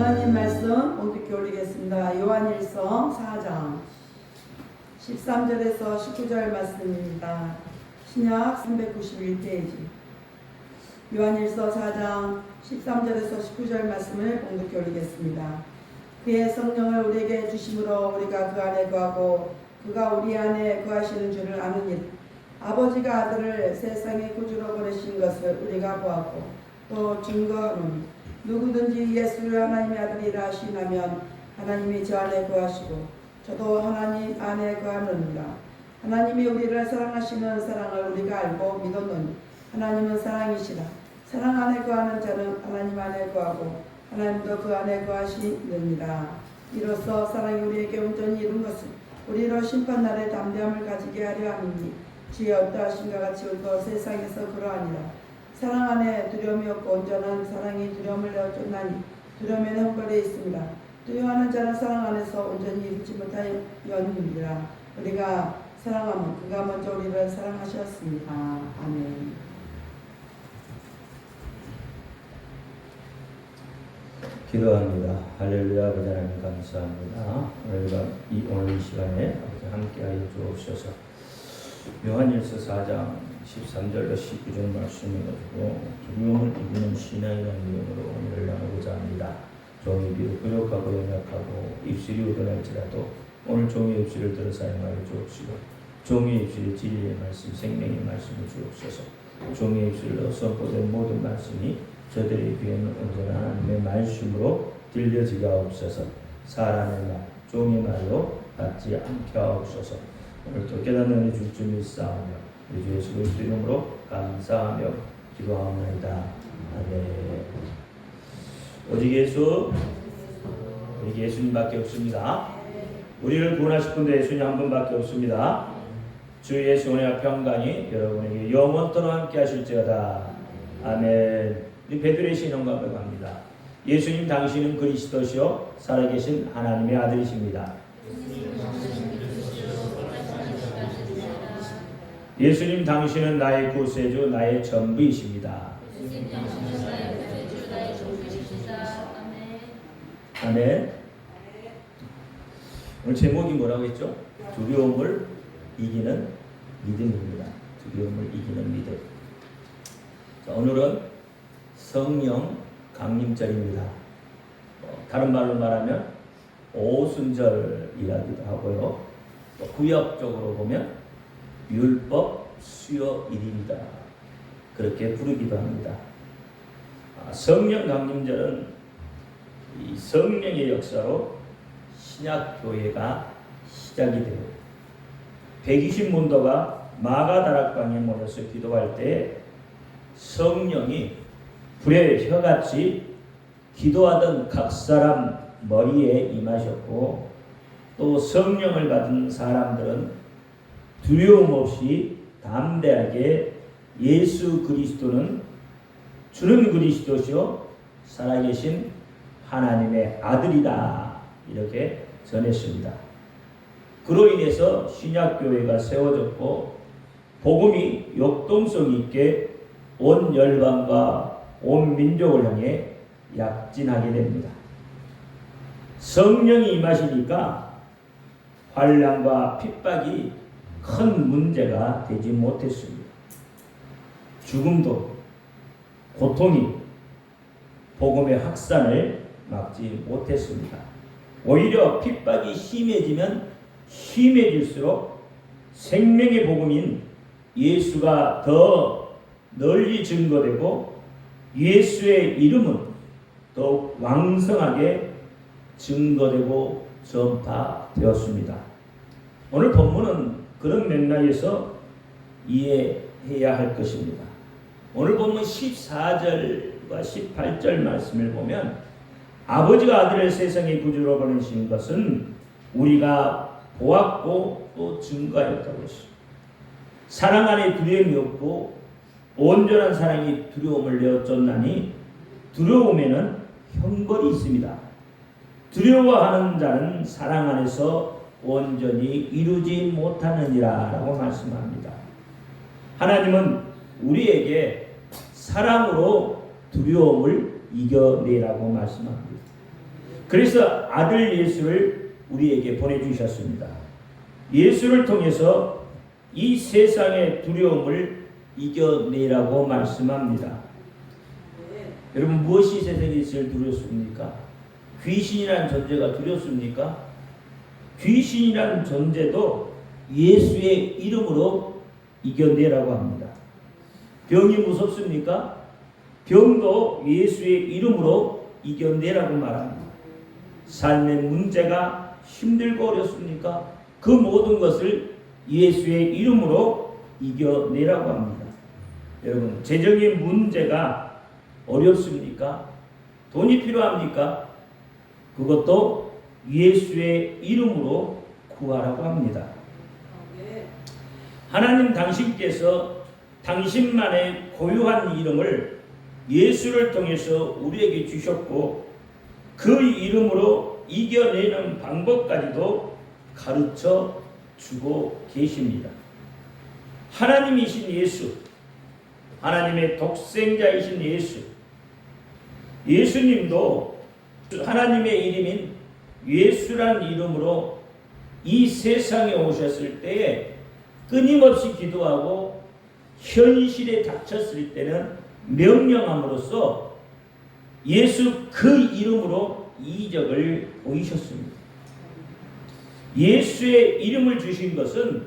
하나님 말씀 본격히 올리겠습니다. 요한일서 4장 13절에서 19절 말씀입니다. 신약 391페이지. 요한일서 4장 13절에서 19절 말씀을 본격히 올리겠습니다. 그의 성령을 우리에게 주심으로 우리가 그 안에 거하고 그가 우리 안에 거하시는 줄을 아는 일. 아버지가 아들을 세상의 구주로 보내신 것을 우리가 보았고 또 증거하노니 누구든지 예수를 하나님의 아들이라 하시나면 하나님이 저 안에 거하시고 저도 하나님 안에 거하느니라. 하나님이 우리를 사랑하시는 사랑을 우리가 알고 믿었노니 하나님은 사랑이시라. 사랑 안에 거하는 자는 하나님 안에 거하고 하나님도 그 안에 거하시느니라. 이로써 사랑이 우리에게 온전히 이룬 것은 우리로 심판날에 담대함을 가지게 하려 함이니 주의 어떠하신가 같이 우리도 세상에서 그러하니라. 사랑 안에 두려움이 없고 온전한 사랑이 두려움을 내어 쫓나니 두려움에는 형벌이 있습니다. 두려워하는 자는 사랑 안에서 온전히 이루지 못하였느니라. 우리가 사랑하면 그가 먼저 우리를 사랑하셨습니다. 아멘. 기도합니다. 할렐루야. 아버지 하나님 감사합니다. 오늘 이 시간에 아버지 함께하여 주옵소서. 요한일서 4장 13절과 19절 말씀을 가지고 두려움을 이기는 신앙이라는 이름으로 오늘 나누고자 합니다. 종이 비록 부족하고 연약하고 입술이 우둔할지라도 오늘 종의 입술을 들어 사용하여 주옵시고 종의 입술이 진리의 말씀, 생명의 말씀을 주옵소서. 종의 입술로 선포된 모든 말씀이 저들의 귀에는 온전한 하나님의 말씀으로 들려지게 하옵소서. 사람의 말, 종의 말로 받지 않게 하옵소서. 오늘도 깨닫는 은혜 줄 줄 믿사오며 우리 주 예수 그리스도 이름으로 감사하며 기도하옵나이다. 아멘. 오직 예수, 우리 예수님밖에 없습니다. 우리를 구원하실 분도 예수님 한 분밖에 없습니다. 주 예수 은혜와 평강이 여러분에게 영원토록 함께 하실지어다. 아멘. 우리 베드로의 신앙과 고백합니다. 예수님 당신은 그리스도시요 살아계신 하나님의 아들이십니다. 예수님 당신은 나의 구세주, 나의 전부이십니다. 아멘. 오늘 제목이 뭐라고 했죠? 두려움을 이기는 믿음입니다. 두려움을 이기는 믿음. 자, 오늘은 성령 강림절입니다. 다른 말로 말하면 오순절이라기도 하고요. 또 구역적으로 보면 율법 수요일입니다. 그렇게 부르기도 합니다. 성령 강림절은 이 성령의 역사로 신약교회가 시작이 되고 120문도가 마가다락방에 모여서 기도할 때 성령이 불의 혀같이 기도하던 각 사람 머리에 임하셨고 또 성령을 받은 사람들은 두려움 없이 담대하게 예수 그리스도는 주는 그리스도시요 살아계신 하나님의 아들이다 이렇게 전했습니다. 그로 인해서 신약교회가 세워졌고 복음이 역동성 있게 온 열방과 온 민족을 향해 약진하게 됩니다. 성령이 임하시니까 환난과 핍박이 큰 문제가 되지 못했습니다. 죽음도 고통이 복음의 확산을 막지 못했습니다. 오히려 핍박이 심해지면 심해질수록 생명의 복음인 예수가 더 널리 증거되고 예수의 이름은 더욱 왕성하게 증거되고 전파되었습니다. 오늘 본문은 그런 맥락에서 이해해야 할 것입니다. 오늘 본문 14절과 18절 말씀을 보면 아버지가 아들을 세상의 구주로 보내신 것은 우리가 보았고 또 증거하였다고 했습니다. 사랑 안에 두려움이 없고 온전한 사랑이 두려움을 내어 쫓나니 두려움에는 형벌이 있습니다. 두려워하는 자는 사랑 안에서 온전히 이루지 못하느니라 라고 말씀합니다. 하나님은 우리에게 사랑으로 두려움을 이겨내라고 말씀합니다. 그래서 아들 예수를 우리에게 보내주셨습니다. 예수를 통해서 이 세상의 두려움을 이겨내라고 말씀합니다. 여러분, 무엇이 세상에 제일 두렵습니까? 귀신이라는 존재가 두렵습니까? 귀신이라는 존재도 예수의 이름으로 이겨내라고 합니다. 병이 무섭습니까? 병도 예수의 이름으로 이겨내라고 말합니다. 삶의 문제가 힘들고 어렵습니까? 그 모든 것을 예수의 이름으로 이겨내라고 합니다. 여러분, 재정의 문제가 어렵습니까? 돈이 필요합니까? 그것도 예수의 이름으로 구하라고 합니다. 하나님 당신께서 당신만의 고유한 이름을 예수를 통해서 우리에게 주셨고 그 이름으로 이겨내는 방법까지도 가르쳐 주고 계십니다. 하나님이신 예수, 하나님의 독생자이신 예수, 예수님도 하나님의 이름인 예수라는 이름으로 이 세상에 오셨을 때에 끊임없이 기도하고 현실에 닥쳤을 때는 명령함으로써 예수 그 이름으로 이적을 보이셨습니다. 예수의 이름을 주신 것은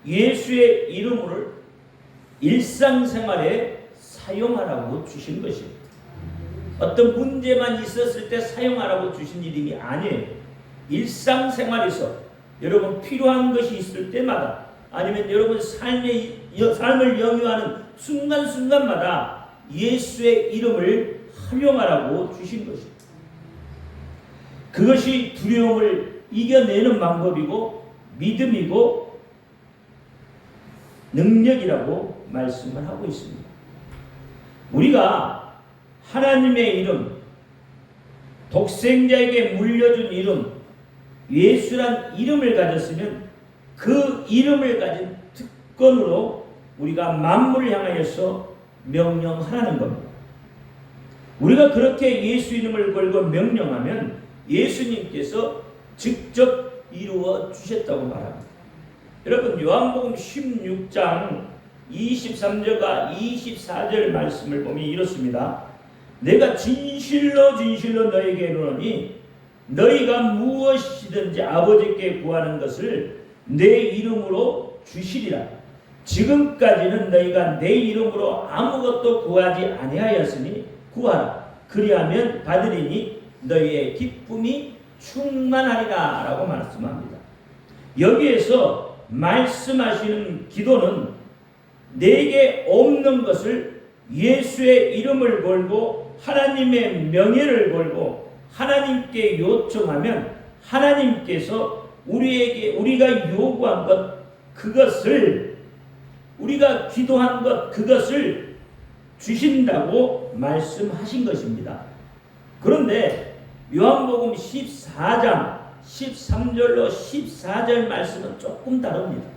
예수의 이름을 일상생활에 사용하라고 주신 것입니다. 어떤 문제만 있었을 때 사용하라고 주신 이름이 아니에요. 일상생활에서 여러분 필요한 것이 있을 때마다 아니면 여러분 삶을 영위하는 순간순간마다 예수의 이름을 활용하라고 주신 것입니다. 그것이 두려움을 이겨내는 방법이고 믿음이고 능력이라고 말씀을 하고 있습니다. 우리가 하나님의 이름, 독생자에게 물려준 이름, 예수란 이름을 가졌으면 그 이름을 가진 특권으로 우리가 만물을 향하여서 명령하라는 겁니다. 우리가 그렇게 예수 이름을 걸고 명령하면 예수님께서 직접 이루어 주셨다고 말합니다. 여러분, 요한복음 16장 23절과 24절 말씀을 보면 이렇습니다. 내가 진실로 진실로 너에게 이르노니 너희가 무엇이든지 아버지께 구하는 것을 내 이름으로 주시리라. 지금까지는 너희가 내 이름으로 아무것도 구하지 아니하였으니 구하라. 그리하면 받으리니 너희의 기쁨이 충만하리라 라고 말씀합니다. 여기에서 말씀하시는 기도는 내게 없는 것을 예수의 이름을 걸고 하나님의 명예를 걸고 하나님께 요청하면 하나님께서 우리가 요구한 것, 그것을 우리가 기도한 것, 그것을 주신다고 말씀하신 것입니다. 그런데 요한복음 14장 13절로 14절 말씀은 조금 다릅니다.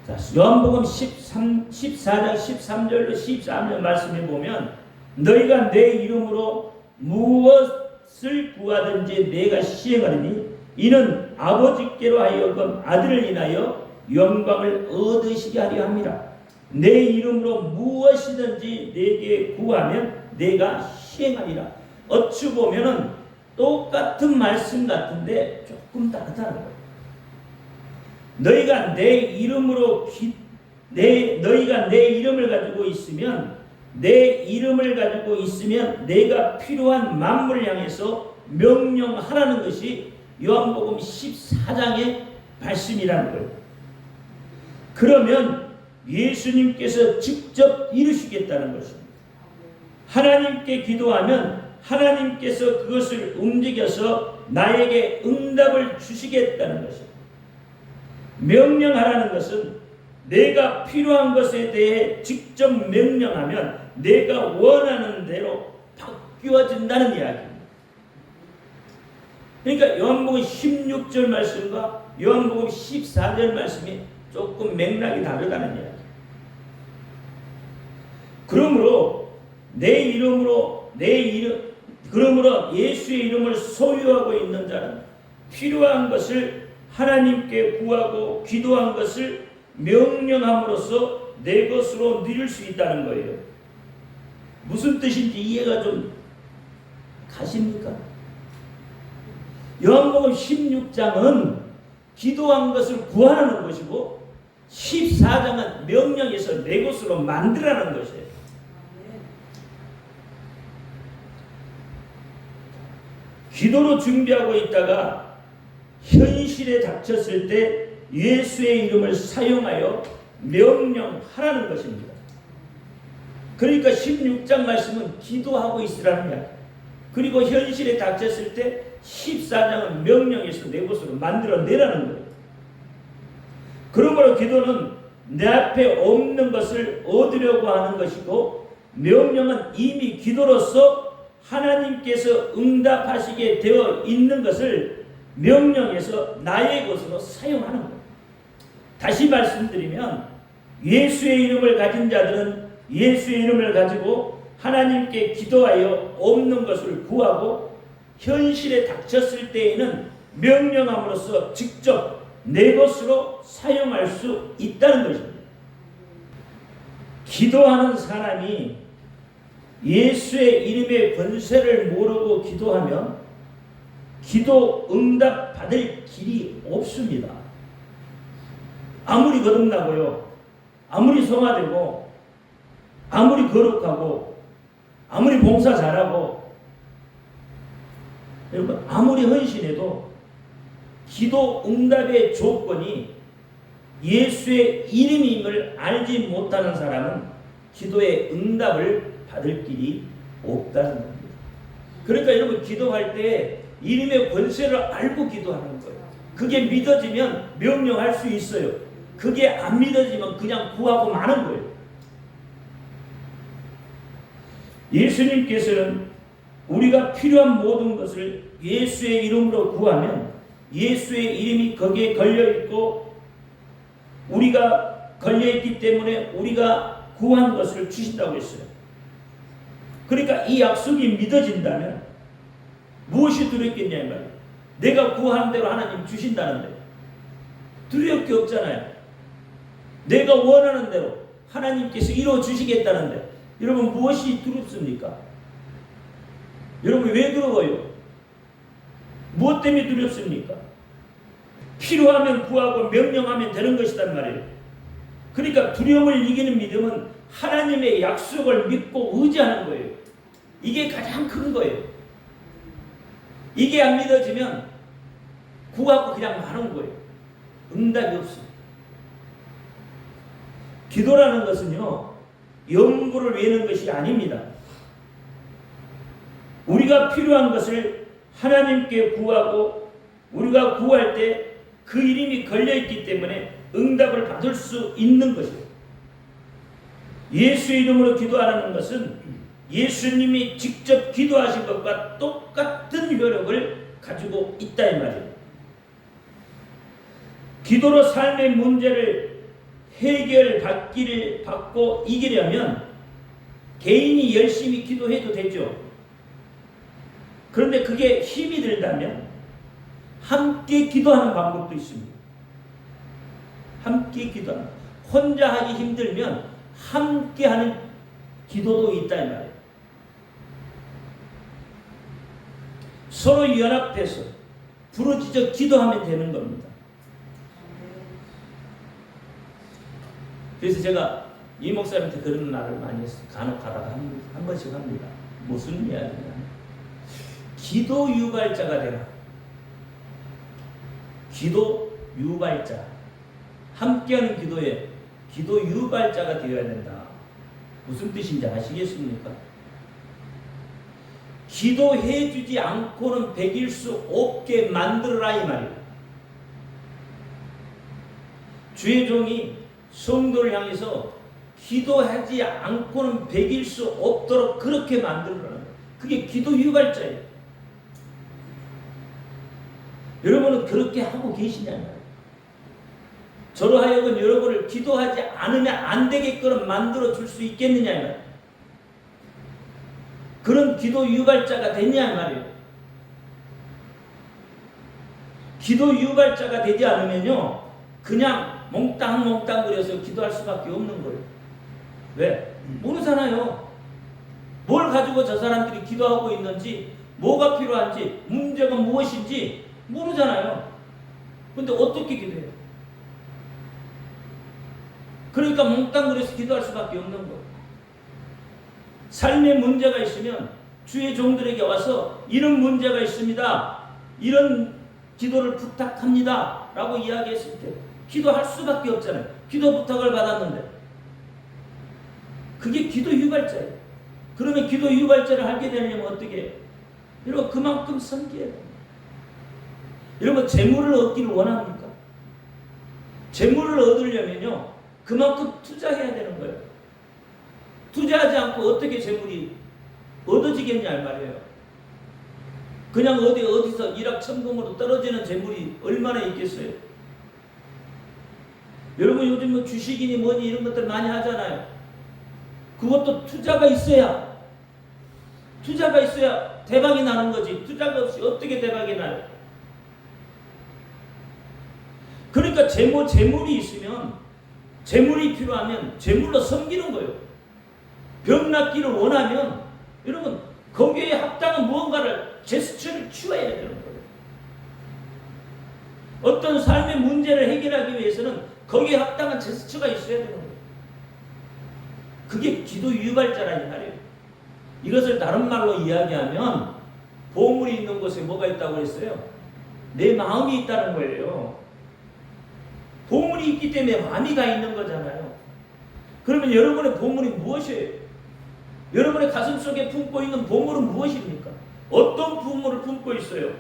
자, 요한복음 14장 13절로 14절 말씀에 보면 너희가 내 이름으로 무엇을 구하든지 내가 시행하리니 이는 아버지께로 하여금 아들을 인하여 영광을 얻으시게 하려 함이라. 내 이름으로 무엇이든지 내게 구하면 내가 시행하리라. 어찌 보면은 똑같은 말씀 같은데 조금 다르다는 거예요. 너희가 내 이름으로 너희가 내 이름을 가지고 있으면 내가 필요한 만물을 향해서 명령하라는 것이 요한복음 14장의 말씀이라는 거예요. 그러면 예수님께서 직접 이루시겠다는 것입니다. 하나님께 기도하면 하나님께서 그것을 움직여서 나에게 응답을 주시겠다는 것입니다. 명령하라는 것은 내가 필요한 것에 대해 직접 명령하면 내가 원하는 대로 바뀌어진다는 이야기입니다. 그러니까 요한복음 16절 말씀과 요한복음 14절 말씀이 조금 맥락이 다르다는 이야기입니다. 그러므로 그러므로 예수의 이름을 소유하고 있는 자는 필요한 것을 하나님께 구하고 기도한 것을 명령함으로써 내 것으로 누릴 수 있다는 거예요. 무슨 뜻인지 이해가 좀 가십니까? 요한복음 16장은 기도한 것을 구하는 것이고 14장은 명령해서 내 것으로 만들라는 것이에요. 기도로 준비하고 있다가 현실에 닥쳤을 때 예수의 이름을 사용하여 명령하라는 것입니다. 그러니까 16장 말씀은 기도하고 있으라는 이야기. 그리고 현실에 닥쳤을 때 14장은 명령해서 내 것으로 만들어내라는 거예요. 그러므로 기도는 내 앞에 없는 것을 얻으려고 하는 것이고, 명령은 이미 기도로서 하나님께서 응답하시게 되어 있는 것을 명령해서 나의 것으로 사용하는 거예요. 다시 말씀드리면 예수의 이름을 가진 자들은 예수의 이름을 가지고 하나님께 기도하여 없는 것을 구하고, 현실에 닥쳤을 때에는 명령함으로써 직접 내 것으로 사용할 수 있다는 것입니다. 기도하는 사람이 예수의 이름의 권세를 모르고 기도하면 기도 응답 받을 길이 없습니다. 아무리 거듭나고요, 아무리 성화되고, 아무리 거룩하고, 아무리 봉사 잘하고, 여러분 아무리 헌신해도 기도 응답의 조건이 예수의 이름임을 알지 못하는 사람은 기도의 응답을 받을 길이 없다는 겁니다. 그러니까 여러분 기도할 때 이름의 권세를 알고 기도하는 거예요. 그게 믿어지면 명령할 수 있어요. 그게 안 믿어지면 그냥 구하고 마는 거예요. 예수님께서는 우리가 필요한 모든 것을 예수의 이름으로 구하면 예수의 이름이 거기에 걸려있고 우리가 걸려있기 때문에 우리가 구한 것을 주신다고 했어요. 그러니까 이 약속이 믿어진다면 무엇이 두렵겠냐 이 말이에요. 내가 구한 대로 하나님 주신다는데 두려울 게 없잖아요. 내가 원하는 대로 하나님께서 이루어 주시겠다는데 여러분 무엇이 두렵습니까? 여러분 왜 두려워요? 무엇 때문에 두렵습니까? 필요하면 구하고 명령하면 되는 것이란 말이에요. 그러니까 두려움을 이기는 믿음은 하나님의 약속을 믿고 의지하는 거예요. 이게 가장 큰 거예요. 이게 안 믿어지면 구하고 그냥 마는 거예요. 응답이 없어요. 기도라는 것은요, 연구를 외우는 것이 아닙니다. 우리가 필요한 것을 하나님께 구하고 우리가 구할 때 그 이름이 걸려있기 때문에 응답을 받을 수 있는 것이에요. 예수의 이름으로 기도하라는 것은 예수님이 직접 기도하신 것과 똑같은 효력을 가지고 있다 이 말이에요. 기도로 삶의 문제를 해결받고 이기려면 개인이 열심히 기도해도 되죠. 그런데 그게 힘이 들다면 함께 기도하는 방법도 있습니다. 함께 기도하는, 혼자 하기 힘들면 함께 하는 기도도 있다 이 말이에요. 서로 연합해서 부르짖어 기도하면 되는 겁니다. 그래서 제가 이 목사님한테 그런 말을 많이 했어요. 간혹 가다가 한 번씩 합니다. 무슨 이야기냐? 기도 유발자가 되라. 기도 유발자. 함께하는 기도에 기도 유발자가 되어야 된다. 무슨 뜻인지 아시겠습니까? 기도해주지 않고는 베길 수 없게 만들어라 이 말이에요. 주의 종이 성도를 향해서 기도하지 않고는 베길 수 없도록 그렇게 만들어라. 그게 기도 유발자예요. 여러분은 그렇게 하고 계시냐고요. 저로 하여금 여러분을 기도하지 않으면 안 되게끔 만들어 줄 수 있겠느냐고요. 그런 기도 유발자가 됐냐 말이에요. 기도 유발자가 되지 않으면요, 그냥 몽땅몽땅거려서 기도할 수밖에 없는 거예요. 왜? 모르잖아요. 뭘 가지고 저 사람들이 기도하고 있는지, 뭐가 필요한지, 문제가 무엇인지 모르잖아요. 근데 어떻게 기도해요? 그러니까 몽땅거려서 기도할 수밖에 없는 거예요. 삶에 문제가 있으면 주의 종들에게 와서 이런 문제가 있습니다, 이런 기도를 부탁합니다 라고 이야기했을 때 기도할 수밖에 없잖아요. 기도 부탁을 받았는데 그게 기도 유발자예요. 그러면 기도 유발자를 하게 되려면 어떻게 해요? 여러분, 그만큼 섬겨야 돼요. 여러분, 재물을 얻기를 원합니까? 재물을 얻으려면요, 그만큼 투자해야 되는 거예요. 투자하지 않고 어떻게 재물이 얻어지겠냐 이 말이에요. 그냥 어디서 일확천금으로 떨어지는 재물이 얼마나 있겠어요? 여러분, 요즘 뭐 주식이니 뭐니 이런 것들 많이 하잖아요. 그것도 투자가 있어야 대박이 나는 거지. 투자가 없이 어떻게 대박이 나요? 그러니까 재물이 있으면, 재물이 필요하면 재물로 섬기는 거예요. 병 낫기를 원하면 여러분, 거기에 합당한 무언가를 제스처를 취해야 되는 거예요. 어떤 삶의 문제를 해결하기 위해서는 거기에 합당한 제스처가 있어야 되는 거예요. 그게 기도 유발자라는 말이에요. 이것을 다른 말로 이야기하면 보물이 있는 곳에 뭐가 있다고 했어요? 내 마음이 있다는 거예요. 보물이 있기 때문에 마음이 가 있는 거잖아요. 그러면 여러분의 보물이 무엇이에요? 여러분의 가슴 속에 품고 있는 보물은 무엇입니까? 어떤 보물을 품고 있어요?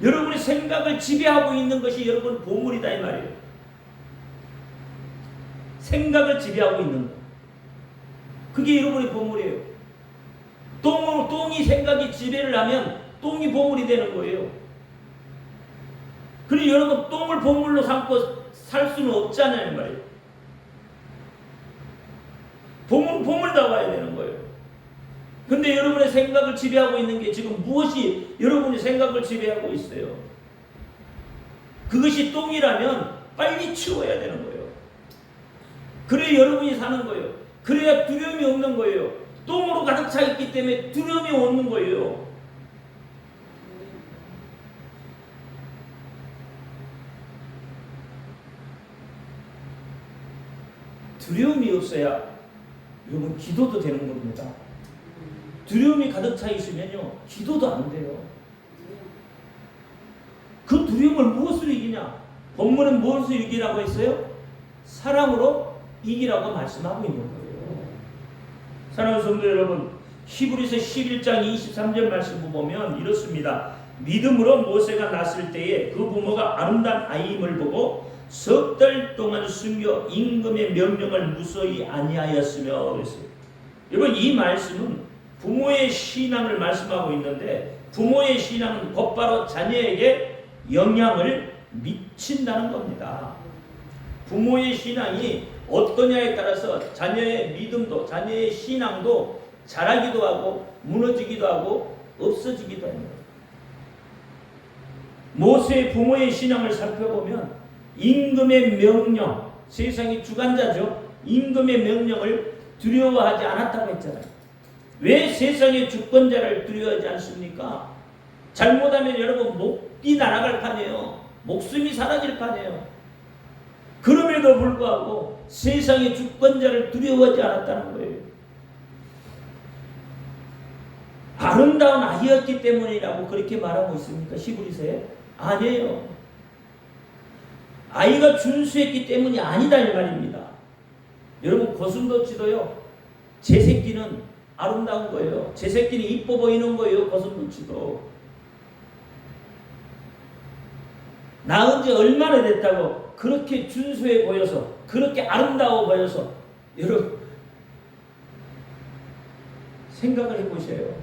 여러분의 생각을 지배하고 있는 것이 여러분 보물이다 이 말이에요. 생각을 지배하고 있는 것, 그게 여러분의 보물이에요. 똥이 생각이 지배를 하면 똥이 보물이 되는 거예요. 그리고 여러분, 똥을 보물로 삼고 살 수는 없잖아요 말이에요. 보물다워야 되는 거예요. 근데 여러분의 생각을 지배하고 있는 게 지금 무엇이 여러분의 생각을 지배하고 있어요? 그것이 똥이라면 빨리 치워야 되는 거예요. 그래야 여러분이 사는 거예요. 그래야 두려움이 없는 거예요. 똥으로 가득 차 있기 때문에 두려움이 없는 거예요. 두려움이 없어야 여러분 기도도 되는 겁니다. 두려움이 가득 차 있으면요, 기도도 안 돼요. 그 두려움을 무엇으로 이기냐? 본문은 무엇으로 이기라고 했어요? 사랑으로 이기라고 말씀하고 있는 거예요. 사랑하는 성도 여러분, 히브리서 11장 23절 말씀을 보면 이렇습니다. 믿음으로 모세가 낳았을 때에 그 부모가 아름다운 아이임을 보고 석 달 동안 숨겨 임금의 명령을 무서이 아니하였으며 그랬어요. 여러분, 이 말씀은 부모의 신앙을 말씀하고 있는데, 부모의 신앙은 곧바로 자녀에게 영향을 미친다는 겁니다. 부모의 신앙이 어떠냐에 따라서 자녀의 믿음도, 자녀의 신앙도 자라기도 하고 무너지기도 하고 없어지기도 합니다. 모세의 부모의 신앙을 살펴보면 임금의 명령, 세상의 주관자죠. 임금의 명령을 두려워하지 않았다고 했잖아요. 왜 세상의 주권자를 두려워하지 않습니까? 잘못하면 여러분 목이 날아갈 판이에요. 목숨이 사라질 판이에요. 그럼에도 불구하고 세상의 주권자를 두려워하지 않았다는 거예요. 아름다운 아이였기 때문이라고 그렇게 말하고 있습니까? 히브리서에? 아니에요. 아이가 준수했기 때문이 아니다 이 말입니다. 여러분, 고슴도치도요, 제 새끼는 아름다운 거예요. 제 새끼는 이뻐 보이는 거예요. 고슴도치도. 낳은 지 얼마나 됐다고 그렇게 준수해 보여서, 그렇게 아름다워 보여서, 여러분 생각을 해보세요.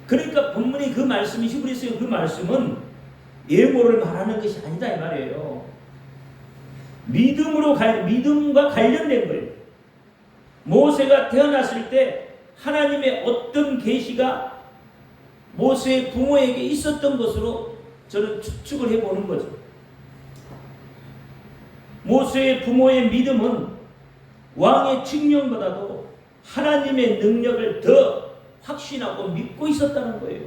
그러니까 본문이 그 말씀이, 히브리서의 그 말씀은 예모를 말하는 것이 아니다 이 말이에요. 믿음과 관련된 거예요. 모세가 태어났을 때 하나님의 어떤 계시가 모세의 부모에게 있었던 것으로 저는 추측을 해보는 거죠. 모세의 부모의 믿음은 왕의 칙령보다도 하나님의 능력을 더 확신하고 믿고 있었다는 거예요.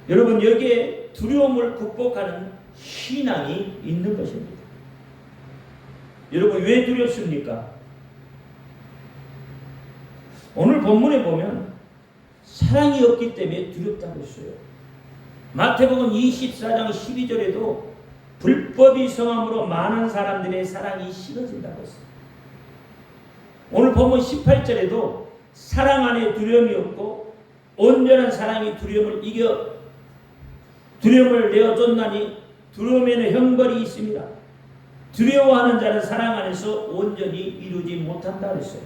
여러분, 여기에 두려움을 극복하는 신앙이 있는 것입니다. 여러분, 왜 두렵습니까? 오늘 본문에 보면 사랑이 없기 때문에 두렵다고 했어요. 마태복음 24장 12절에도 불법이 성함으로 많은 사람들의 사랑이 식어진다고 했어요. 오늘 본문 18절에도 사랑 안에 두려움이 없고 온전한 사랑이 두려움을 이겨 두려움을 내어줬나니 두려움에는 형벌이 있습니다. 두려워하는 자는 사랑 안에서 온전히 이루지 못한다 그랬어요.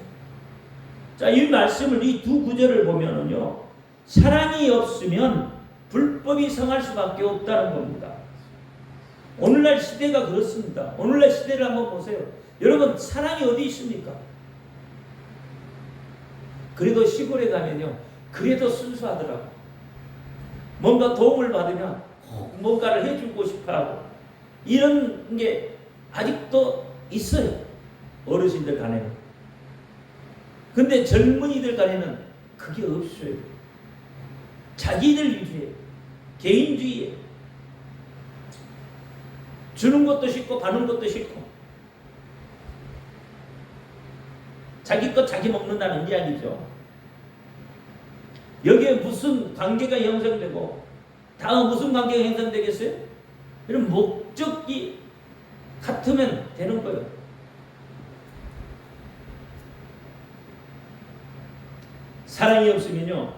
자, 이 말씀을 이 두 구절을 보면은요, 사랑이 없으면 불법이 성할 수밖에 없다는 겁니다. 오늘날 시대가 그렇습니다. 오늘날 시대를 한번 보세요. 여러분, 사랑이 어디 있습니까? 그래도 시골에 가면요, 그래도 순수하더라고. 뭔가 도움을 받으면 뭔가를 해주고 싶어하고 이런 게 아직도 있어요. 어르신들 간에는. 근데 젊은이들 간에는 그게 없어요. 자기들 위주에, 개인주의에. 주는 것도 싫고 받는 것도 싫고 자기 것 자기 먹는다는 이야기죠. 여기에 무슨 관계가 형성되고 다음 무슨 관계가 형성되겠어요? 이런 목적이 같으면 되는 거예요. 사랑이 없으면요,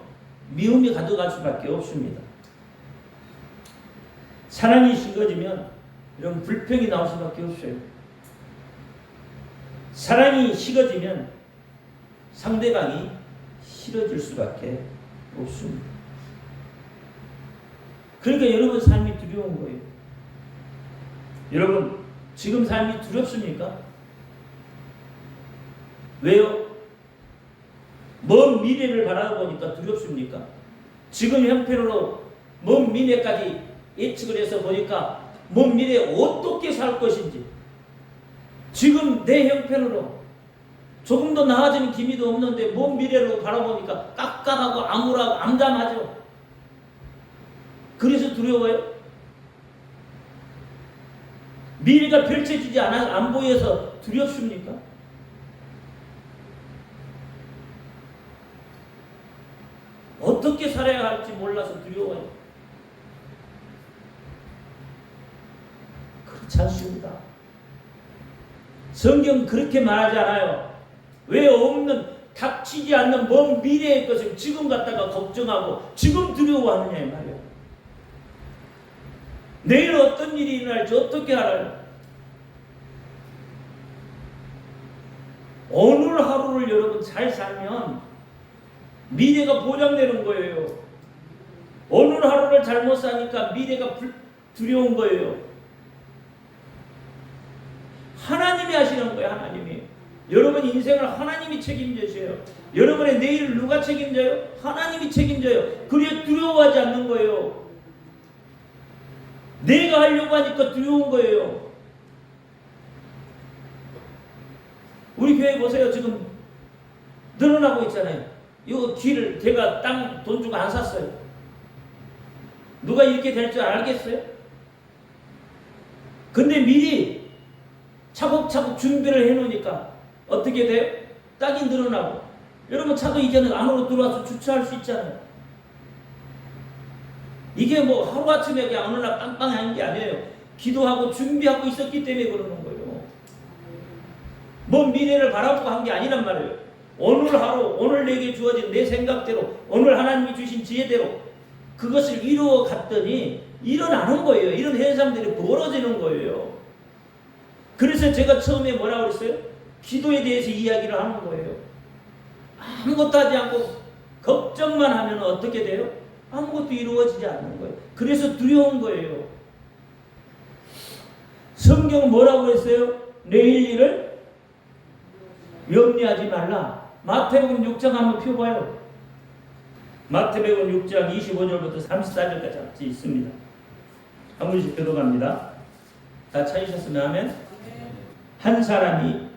미움이 가져갈 수밖에 없습니다. 사랑이 식어지면 이런 불평이 나올 수밖에 없어요. 사랑이 식어지면 상대방이 싫어질 수밖에 없습니다. 그러니까 여러분 삶이 두려운 거예요. 여러분 지금 삶이 두렵습니까? 왜요? 먼 미래를 바라보니까 두렵습니까? 지금 형편으로 먼 미래까지 예측을 해서 보니까 먼 미래에 어떻게 살 것인지 지금 내 형편으로 조금 더 나아지는 기미도 없는데 먼 미래로 바라보니까 깝깝하고 암울하고 암담하죠. 그래서 두려워요? 미래가 펼쳐지지 않아 안 보여서 두렵습니까? 어떻게 살아야 할지 몰라서 두려워요. 그렇지 않습니다. 성경 그렇게 말하지 않아요. 왜 없는 닥치지 않는 먼 미래의 것을 지금 갖다가 걱정하고 지금 두려워하느냐 이 말이에요. 내일 어떤 일이 일어날지 어떻게 알아요? 오늘 하루를 여러분 잘 살면 미래가 보장되는 거예요. 오늘 하루를 잘못 사니까 미래가 두려운 거예요. 하나님이 하시는 거예요. 하나님이. 여러분 인생을 하나님이 책임져요. 여러분의 내일을 누가 책임져요? 하나님이 책임져요. 그래 두려워하지 않는 거예요. 내가 하려고 하니까 두려운 거예요. 우리 교회 보세요. 지금 늘어나고 있잖아요. 이거 길을 제가 땅 돈 주고 안 샀어요. 누가 이렇게 될 줄 알겠어요? 근데 미리 차곡차곡 준비를 해놓으니까 어떻게 돼요? 땅이 늘어나고 여러분 차도 이제는 안으로 들어와서 주차할 수 있잖아요. 이게 뭐 하루아침에 그냥 어느 날 빵빵한 게 아니에요. 기도하고 준비하고 있었기 때문에 그러는 거예요. 먼 미래를 바라보고 한 게 아니란 말이에요. 오늘 하루, 오늘 내게 주어진 내 생각대로, 오늘 하나님이 주신 지혜대로 그것을 이루어 갔더니 일어나는 거예요. 이런 현상들이 벌어지는 거예요. 그래서 제가 처음에 뭐라고 그랬어요? 기도에 대해서 이야기를 하는 거예요. 아무것도 하지 않고 걱정만 하면 어떻게 돼요? 아무것도 이루어지지 않는 거예요. 그래서 두려운 거예요. 성경은 뭐라고 했어요? 내일 일을 염려하지 말라. 마태복음 6장 한번 펴봐요. 마태복음 6장 25절부터 34절까지 같이 있습니다. 한 문씩 들어갑니다. 다 찾으셨으면 하면. 한 사람이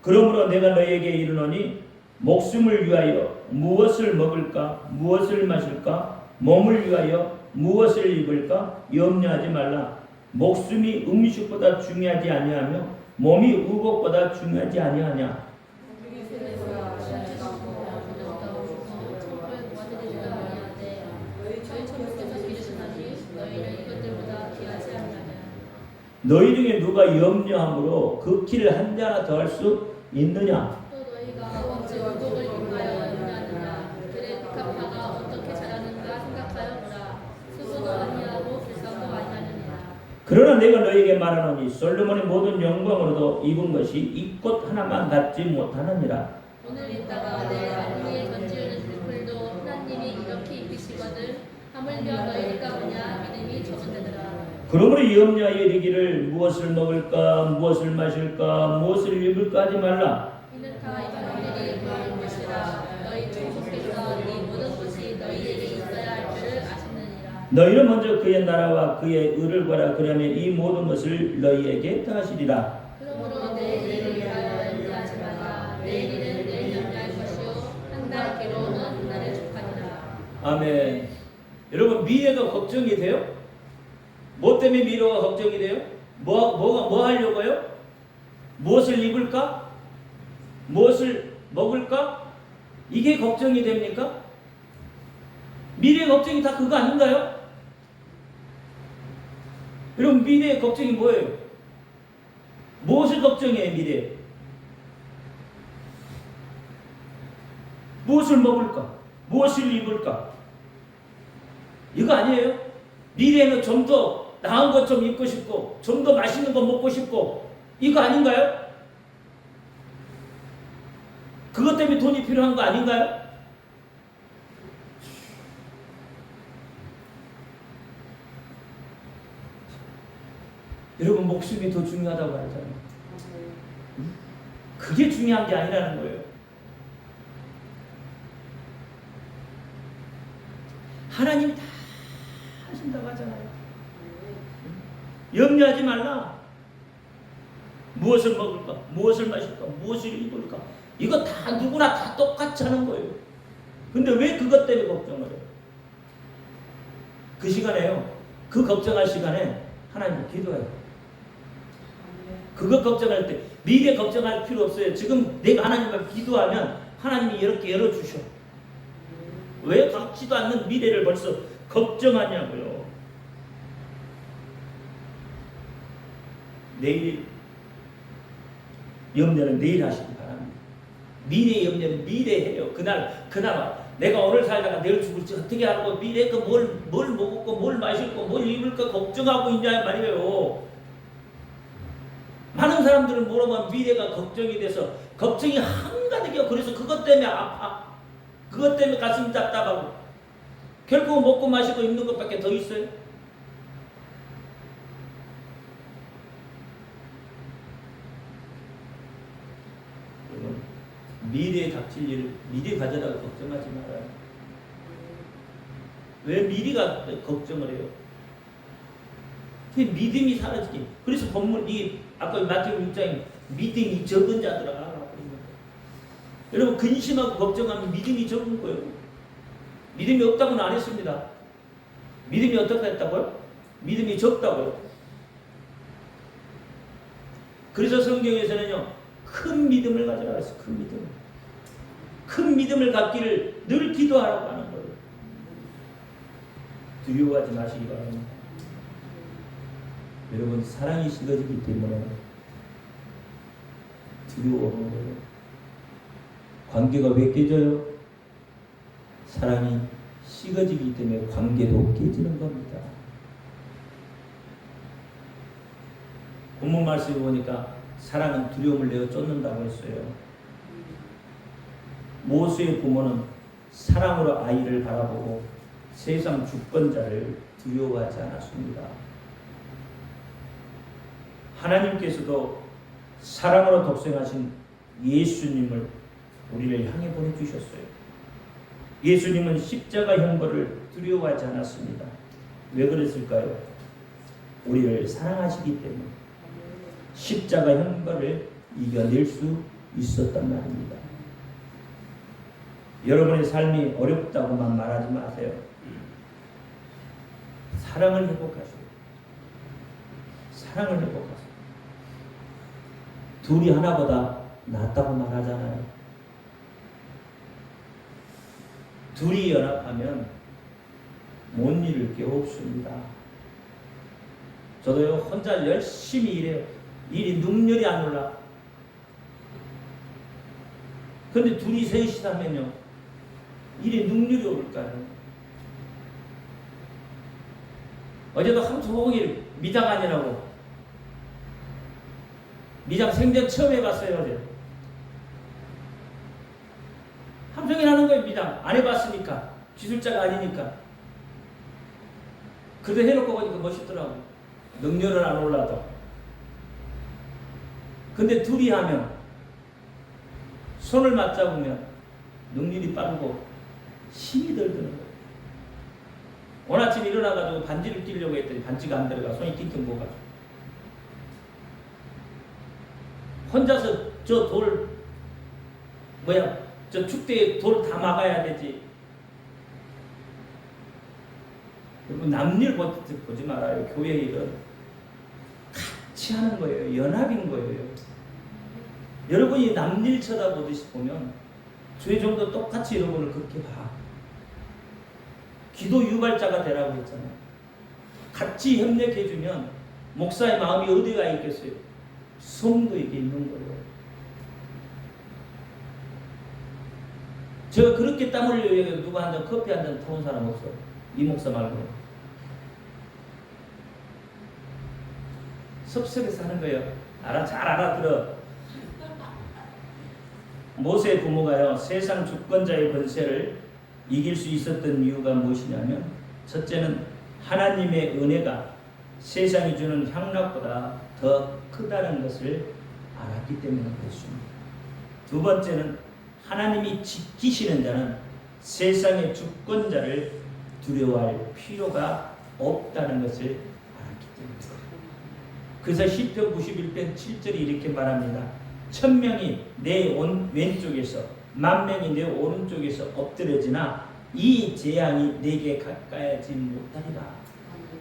그러므로 내가 너희에게 이르노니 목숨을 위하여 무엇을 먹을까 무엇을 마실까 몸을 위하여 무엇을 입을까 염려하지 말라. 목숨이 음식보다 중요하지 아니하며 몸이 의복보다 중요하지 아니하냐. 너희 중에 누가 염려함으로 그 키를 한 자나 더 할 수 있느냐? 또 너희가 어찌 의복을 입하여 염려하느냐? 그의 백합화가 어떻게 자라는가 생각하여 보라. 수고도 아니하고 불쌍도 아니하느니라. 그러나 내가 너희에게 말하노니 솔로몬의 모든 영광으로도 입은 것이 이 꽃 하나만 갖지 못하느니라. 오늘 있다가 내일 알리에 던지우는 풀도 하나님이 이렇게 입히시거든 하물며 너희가 뭐냐 믿음이 적은데더라. 그러므로 염려하여 이르기를 무엇을 먹을까 무엇을 마실까 무엇을 입을까 하지 말라. 이는 다 이방인들이 구하는 것이라. 너희 천국께서 이 모든 것이 너희에게 있어야 할 줄을 아시느니라. 너희는 먼저 그의 나라와 그의 의를 구하라. 그러면 이 모든 것을 너희에게 더하시리라. 그러므로 내일을 위하여 염려하지 말라. 내일은 내일 염려할 것이요 한 달 뒤로는 한 달을 족하니라. 아멘. 여러분 미래가 걱정이 돼요? 뭐 때문에 미래가 걱정이 돼요? 뭐 하려고요? 무엇을 입을까? 무엇을 먹을까? 이게 걱정이 됩니까? 미래 걱정이 다 그거 아닌가요? 여러분 미래의 걱정이 뭐예요? 무엇을 걱정해요 미래? 무엇을 먹을까? 무엇을 입을까? 이거 아니에요? 미래에는 좀 더 나은 것 좀 입고 싶고 좀 더 맛있는 거 먹고 싶고 이거 아닌가요? 그것 때문에 돈이 필요한 거 아닌가요? 여러분 목숨이 더 중요하다고 하잖아요. 그게 중요한 게 아니라는 거예요. 하나님이 다 하신다고 하잖아요. 염려하지 말라. 무엇을 먹을까? 무엇을 마실까? 무엇을 입을까? 이거 다 누구나 다 똑같이 하는 거예요. 근데 왜 그것 때문에 걱정을 해요? 그 시간에요. 그 걱정할 시간에 하나님 기도해요. 그거 걱정할 때 미래 걱정할 필요 없어요. 지금 내가 하나님과 기도하면 하나님이 이렇게 열어주셔. 왜 같지도 않는 미래를 벌써 걱정하냐고요. 내일 염려는 내일 하시기 바랍니다. 미래 염려는 미래 해요. 그나마 내가 오늘 살다가 내일 죽을지 어떻게 알고 미래 뭘 먹을까 뭘 마실까 뭘 입을까 걱정하고 있냐 말이에요. 많은 사람들은 물어보면 미래가 걱정이 돼서 걱정이 한가득이야. 그래서 그것 때문에 아파. 그것 때문에 가슴이 답답하고 결국 먹고 마시고 입는 것밖에 더 있어요. 미래에 닥칠 일을 미리 가져다가 걱정하지 말아요. 왜 미리가 걱정을 해요? 믿음이 사라지지. 그래서 본문이 아까 마태복음 6장에 믿음이 적은 자들아. 여러분 근심하고 걱정하면 믿음이 적은 거예요. 믿음이 없다고는 안 했습니다. 믿음이 어떻게 했다고요? 믿음이 적다고요. 그래서 성경에서는요. 큰 믿음을 가져라 했어요. 큰 믿음. 큰 믿음을 갖기를 늘 기도하라고 하는 거예요. 두려워하지 마시기 바랍니다. 여러분 사랑이 식어지기 때문에 두려워하는 거예요. 관계가 왜 깨져요? 사랑이 식어지기 때문에 관계도 깨지는 겁니다. 본문 말씀을 보니까 사랑은 두려움을 내어 쫓는다고 했어요. 모세의 부모는 사랑으로 아이를 바라보고 세상 주권자를 두려워하지 않았습니다. 하나님께서도 사랑으로 독생하신 예수님을 우리를 향해 보내주셨어요. 예수님은 십자가 형벌을 두려워하지 않았습니다. 왜 그랬을까요? 우리를 사랑하시기 때문에 십자가 형벌을 이겨낼 수 있었단 말입니다. 여러분의 삶이 어렵다고만 말하지 마세요. 사랑을 회복하세요. 사랑을 회복하세요. 둘이 하나보다 낫다고 말하잖아요. 둘이 연합하면 못 이룰 게 없습니다. 저도요 혼자 열심히 일해요. 일이 능률이 안 올라. 근데 둘이 셋이 하면요 일이 능률이 오를까요? 어제도 하루 종일 미장 아니라고 미장 생전 처음 해봤어요. 어제 하루 종일 하는 거예요. 미장 안 해봤으니까 기술자가 아니니까. 그래도 해놓고 보니까 멋있더라고. 능률은 안 올라도. 근데 둘이 하면 손을 맞잡으면 능률이 빠르고 힘이 덜 드는 거예요. 오늘 아침 일어나가지고 반지를 끼려고 했더니 반지가 안 들어가. 손이 띵띵 먹어가지고. 혼자서 저 돌 저 축대에 돌 다 막아야 되지. 여러분 남일 보지 말아요. 교회 일은 같이 하는 거예요. 연합인 거예요. 여러분이 남일 쳐다보듯이 보면 주의 종도 똑같이 여러분을 그렇게 봐. 기도 유발자가 되라고 했잖아요. 같이 협력해주면 목사의 마음이 어디가 있겠어요? 성도에게 있는 거예요. 제가 그렇게 땀 흘려요. 누가 한 잔 커피 한 잔 타온 사람 없어요. 이 목사 말고. 섭섭해서 하는 거예요. 잘 알아들어. 모세 부모가요 세상 주권자의 권세를 이길 수 있었던 이유가 무엇이냐면 첫째는 하나님의 은혜가 세상이 주는 향락보다 더 크다는 것을 알았기 때문에 그렇습니다. 두 번째는 하나님이 지키시는 자는 세상의 주권자를 두려워할 필요가 없다는 것을 알았기 때문입니다. 그래서 시편 91편 7절이 이렇게 말합니다. 1000명이 내 왼쪽에서 10,000명이 내 오른쪽에서 엎드려지나 이 재앙이 내게 가까이하지 못하리라.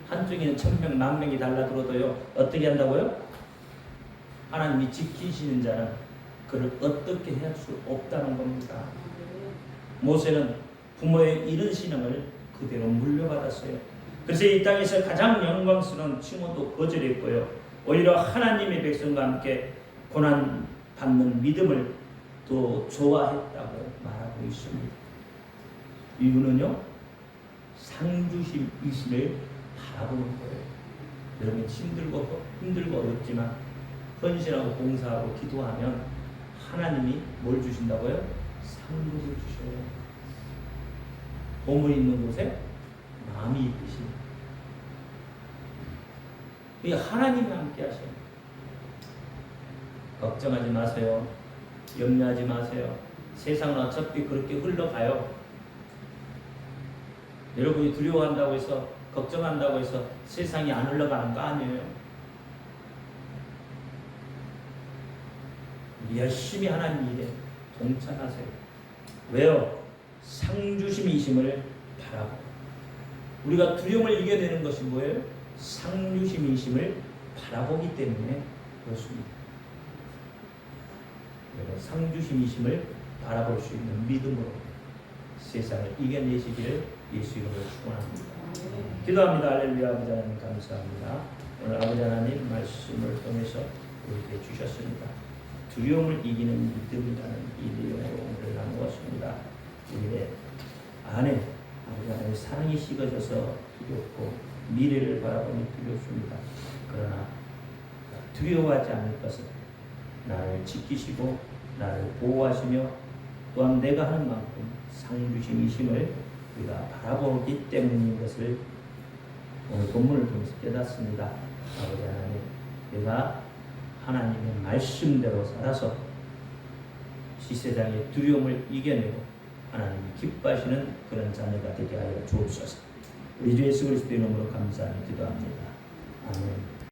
한쪽에는 1000명, 10,000명이 달라들어도요 어떻게 한다고요? 하나님이 지키시는 자는 그를 어떻게 할 수 없다는 겁니다. 모세는 부모의 이런 신앙을 그대로 물려받았어요. 그래서 이 땅에서 가장 영광스러운 칭호도 거절했고요. 오히려 하나님의 백성과 함께 고난 받는 믿음을 더 좋아했다고 말하고 있습니다. 이유는요 상주심 이심을 바라보는 거예요. 여러분 힘들고 어렵지만 헌신하고 봉사하고 기도하면 하나님이 뭘 주신다고요? 상급을 주셔요. 보물 있는 곳에 마음이 있듯이. 이 하나님이 함께 하셔요. 걱정하지 마세요. 염려하지 마세요. 세상은 어차피 그렇게 흘러가요. 여러분이 두려워한다고 해서 걱정한다고 해서 세상이 안 흘러가는 거 아니에요. 열심히 하나님 일에 동참하세요. 왜요? 상주심이심을 바라고. 우리가 두려움을 이겨내는 것이 뭐예요? 상주심이심을 바라보기 때문에 그렇습니다. 상주심이심을 바라볼 수 있는 믿음으로 세상을 이겨내시기를 예수 이름으로 축원합니다. 기도합니다. 할렐루야. 아버지 하나님 감사합니다. 오늘 아버지 하나님 말씀을 통해서 우리에게 주셨습니다. 두려움을 이기는 믿음이라는 이 내용으로 오늘 나누었습니다. 우리의 안에 아버지 하나님의 사랑이 식어져서 두렵고 미래를 바라보니 두렵습니다. 그러나 두려워하지 않을 것은 나를 지키시고 나를 보호하시며 또한 내가 하는 만큼 상주심이심을 우리가 바라보기 때문인 것을 오늘 본문을 통해서 깨닫습니다. 아버지 하나님, 내가 하나님의 말씀대로 살아서 이 세상의 두려움을 이겨내고 하나님이 기뻐하시는 그런 자녀가 되게 하여 주옵소서. 우리 주 예수 그리스도의 이름으로 감사하며 기도합니다. 아멘.